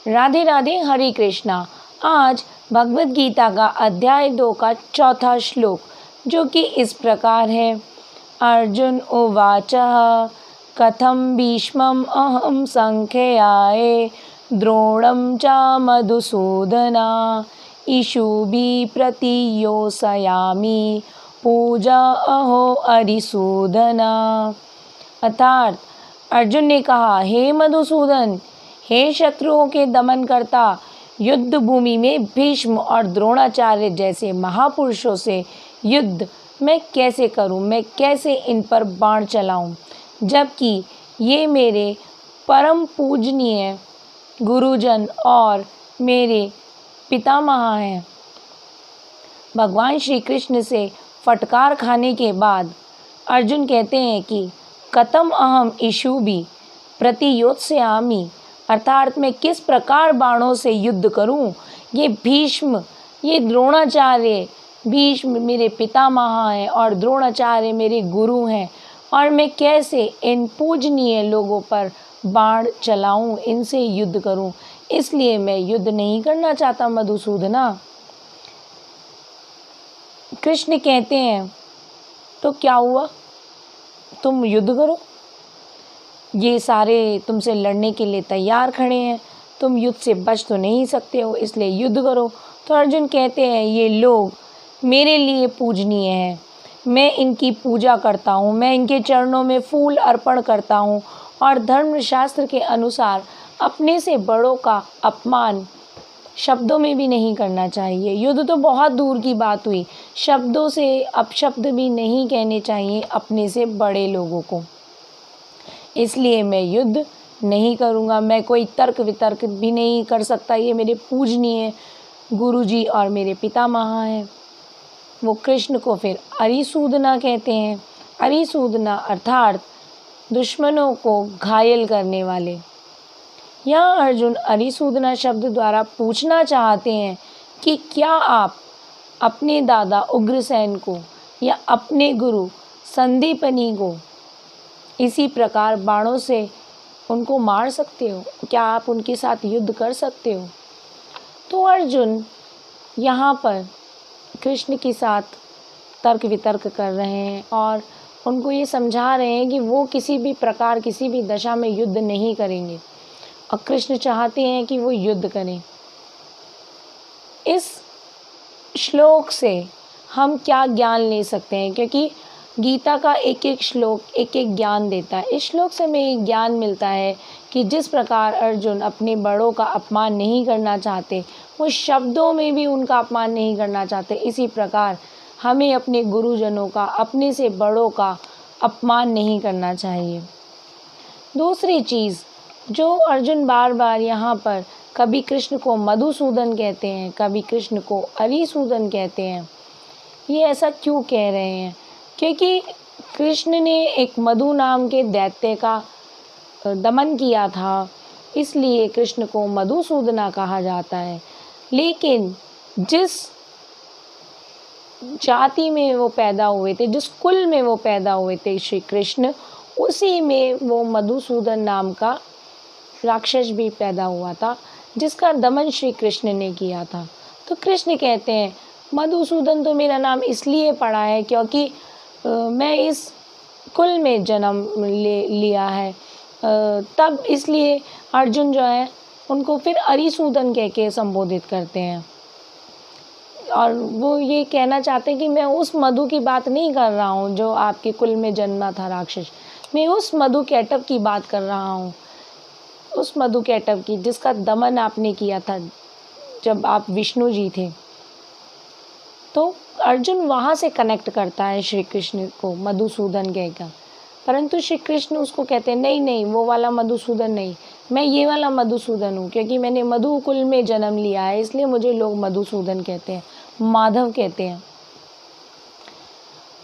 राधे राधे, हरे कृष्णा। आज भगवद गीता का अध्याय 2 का चौथा श्लोक, जो कि इस प्रकार है। अर्जुन उवाच कथम भीष्मम् अहम संख्याये द्रोणं च मधुसूदना इषुभिः प्रतियोत्स्यामि पूजा अहो अरिसूदना। अर्थात अर्जुन ने कहा, हे मधुसूदन, हे शत्रुओं के दमन करता, युद्ध भूमि में भीष्म और द्रोणाचार्य जैसे महापुरुषों से युद्ध मैं कैसे करूं, मैं कैसे इन पर बाण चलाऊं, जबकि ये मेरे परम पूजनीय गुरुजन और मेरे पितामह हैं। भगवान श्री कृष्ण से फटकार खाने के बाद अर्जुन कहते हैं कि कथम अहम इषुभिः प्रतियोत्स्यामि, अर्थात मैं किस प्रकार बाणों से युद्ध करूं। ये भीष्म, ये द्रोणाचार्य, भीष्म मेरे पितामह हैं और द्रोणाचार्य मेरे गुरु हैं, और मैं कैसे इन पूजनीय लोगों पर बाण चलाऊं, इनसे युद्ध करूं। इसलिए मैं युद्ध नहीं करना चाहता मधुसूदना। कृष्ण कहते हैं, तो क्या हुआ, तुम युद्ध करो, ये सारे तुमसे लड़ने के लिए तैयार खड़े हैं, तुम युद्ध से बच तो नहीं सकते हो, इसलिए युद्ध करो। तो अर्जुन कहते हैं, ये लोग मेरे लिए पूजनीय हैं, मैं इनकी पूजा करता हूँ, मैं इनके चरणों में फूल अर्पण करता हूँ, और धर्मशास्त्र के अनुसार अपने से बड़ों का अपमान शब्दों में भी नहीं करना चाहिए। युद्ध तो बहुत दूर की बात हुई, शब्दों से अपशब्द भी नहीं कहने चाहिए अपने से बड़े लोगों को। इसलिए मैं युद्ध नहीं करूँगा, मैं कोई तर्क वितर्क भी नहीं कर सकता। ये मेरे पूजनीय गुरुजी और मेरे पितामह हैं। वो कृष्ण को फिर अरिसूदना कहते हैं। अरिसूदना अर्थात दुश्मनों को घायल करने वाले। यहाँ अर्जुन अरिसूदना शब्द द्वारा पूछना चाहते हैं कि क्या आप अपने दादा उग्रसेन को या अपने गुरु संदीपनी को इसी प्रकार बाणों से उनको मार सकते हो? क्या आप उनके साथ युद्ध कर सकते हो? तो अर्जुन यहाँ पर कृष्ण के साथ तर्क वितर्क कर रहे हैं और उनको ये समझा रहे हैं कि वो किसी भी प्रकार, किसी भी दशा में युद्ध नहीं करेंगे, और कृष्ण चाहते हैं कि वो युद्ध करें। इस श्लोक से हम क्या ज्ञान ले सकते हैं, क्योंकि गीता का एक एक श्लोक एक एक ज्ञान देता है। इस श्लोक से हमें एक ज्ञान मिलता है कि जिस प्रकार अर्जुन अपने बड़ों का अपमान नहीं करना चाहते, वो शब्दों में भी उनका अपमान नहीं करना चाहते, इसी प्रकार हमें अपने गुरुजनों का, अपने से बड़ों का अपमान नहीं करना चाहिए। दूसरी चीज़ जो अर्जुन बार बार यहाँ पर कभी कृष्ण को मधुसूदन कहते हैं, कभी कृष्ण को अरिसूदन कहते हैं, ये ऐसा क्यों कह रहे हैं? क्योंकि कृष्ण ने एक मधु नाम के दैत्य का दमन किया था, इसलिए कृष्ण को मधुसूदना कहा जाता है। लेकिन जिस जाति में वो पैदा हुए थे, जिस कुल में वो पैदा हुए थे श्री कृष्ण, उसी में वो मधुसूदन नाम का राक्षस भी पैदा हुआ था, जिसका दमन श्री कृष्ण ने किया था। तो कृष्ण कहते हैं, मधुसूदन तो मेरा नाम इसलिए पड़ा है क्योंकि मैं इस कुल में जन्म लिया है। तब इसलिए अर्जुन जो है उनको फिर अरिसूदन कह के संबोधित करते हैं, और वो ये कहना चाहते हैं कि मैं उस मधु की बात नहीं कर रहा हूँ जो आपके कुल में जन्मा था राक्षस, मैं उस मधु कैटव की बात कर रहा हूँ, उस मधु कैटव की जिसका दमन आपने किया था जब आप विष्णु जी थे। तो अर्जुन वहाँ से कनेक्ट करता है श्री कृष्ण को मधुसूदन कहकर, परंतु श्री कृष्ण उसको कहते हैं, नहीं नहीं, वो वाला मधुसूदन नहीं, मैं ये वाला मधुसूदन हूँ, क्योंकि मैंने मधु कुल में जन्म लिया है, इसलिए मुझे लोग मधुसूदन कहते हैं, माधव कहते हैं।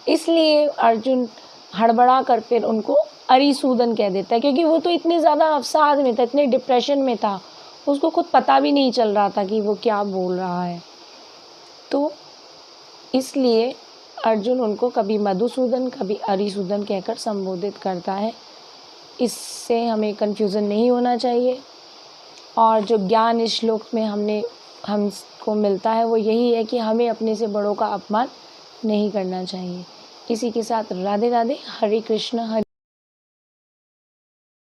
इसलिए अर्जुन हड़बड़ा कर फिर उनको अरिसूदन कह देता है, क्योंकि वो तो इतने ज़्यादा अवसाद में था, इतने डिप्रेशन में था, उसको खुद पता भी नहीं चल रहा था कि वो क्या बोल रहा है। तो इसलिए अर्जुन उनको कभी मधुसूदन कभी अरिसूदन कहकर संबोधित करता है। इससे हमें कन्फ्यूज़न नहीं होना चाहिए। और जो ज्ञान इस श्लोक में हमको मिलता है वो यही है कि हमें अपने से बड़ों का अपमान नहीं करना चाहिए। इसी के साथ राधे राधे। हरे कृष्ण। हरे